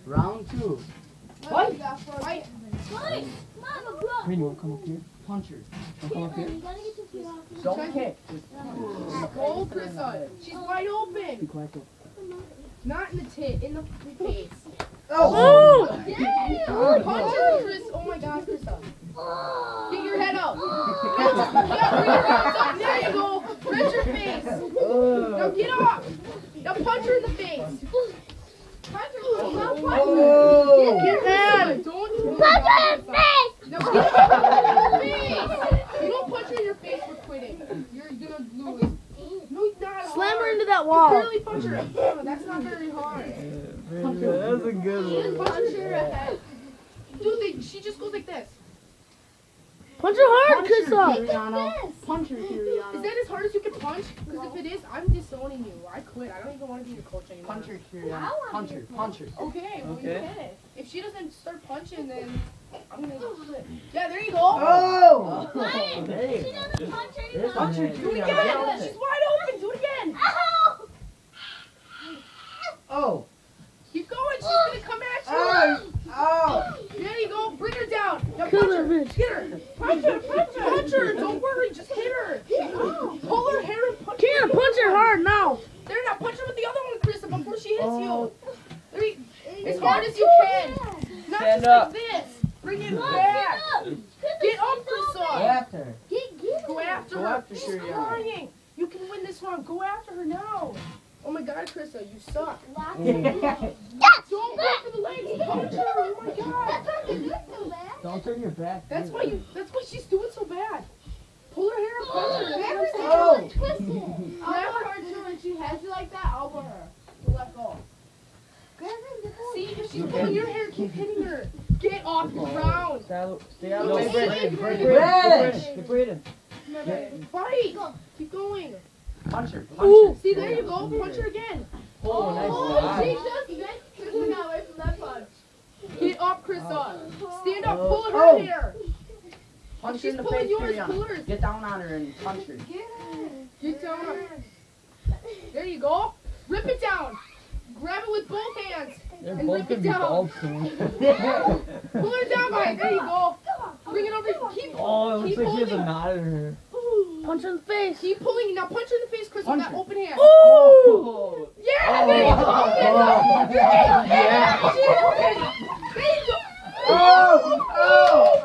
Round 2. What? Fight. Mama, block. Green, you want to come up here? Punch her. Come up here. Don't kick. Go, Krista. She's wide Be open. quiet though. Not in the tit, in the face. Oh! Punch her, Chris. Oh my God, Krista. Get your head up. Yeah, bring your hands up. There you go. Press your face. Now get off. Now punch her in the face. Punch her. Not punch her. Oh! Get your head. Don't Punch her in the face! Now get her in the face. You don't punch her in your face, we're quitting. You're gonna lose. No, it's not Slam her hard. into that You wall. barely punch her. Oh, that's not very hard. That's a good one. Punch her ahead. Dude, she just goes like this. Punch her hard, Krista. Kiriana. Punch her, Is Kiriana. that as hard as you can punch? Because if it is, I'm disowning you. I quit. I don't even want to be your coach anymore. Punch her, Kiriana. Punch her. Punch her. Okay, well, Okay. you finish. If she doesn't start punching, then I'm gonna quit. Yeah, there you go. Oh! Ryan, Hey. she doesn't punch her There's enough. punch her, Do it Kiriana. again. She's wide open. Do it again. Ow! Oh! Keep going. She's gonna come at you. Oh! Oh! There you go. Bring her down. Now Kill punch her, her. bitch. Hit her. Punch her. Punch her. Punch her. Don't worry. Just hit her. Pull her hair and punch Can't punch her hard now. There, now punch her with the other one, Krista, before she hits Oh. you. There you, as hard as you can. Not Stand just up. like this. Bring it back. Get up, Go Krista. after her. Go after Go her. after She's Kiriana. crying. You can win this round. Go after her now. Oh my God, Krista, you suck. Don't go for the legs. Punch her. Oh my God. Don't turn your back. That's why she's doing so bad. Pull her hair and punch her. Oh! Grab her. When she has you like that, elbow her. Let go. See, if she's pulling your hair, keep hitting her. Get off the ground. Stay out of the No, way, Brandon. Brandon. Brandon. Fight. Keep going. Punch her. Ooh. Punch her. See, there you go. Punch her again. Oh, nice shot. Krista got away from that punch. Get up, Krista. Stand up. Pull her Oh. hair. Punch her She's in the pulling face, yours. Pull Kiriana. hers. Get down on her and punch her. Get down. There you go. Rip it down. Grab it with both hands. They're And both rip gonna it be down. bald soon. Pull her down by it. There you go. Bring it over. Keep, Oh, it looks keep like she has a holding. knot in her. Punch her in the face. Keep pulling. Now punch her in the face, Chris, with Punch that her. open hand. Ooh. Oh. Yeah, there you go. Oh. Yeah. There you go. Oh! Oh!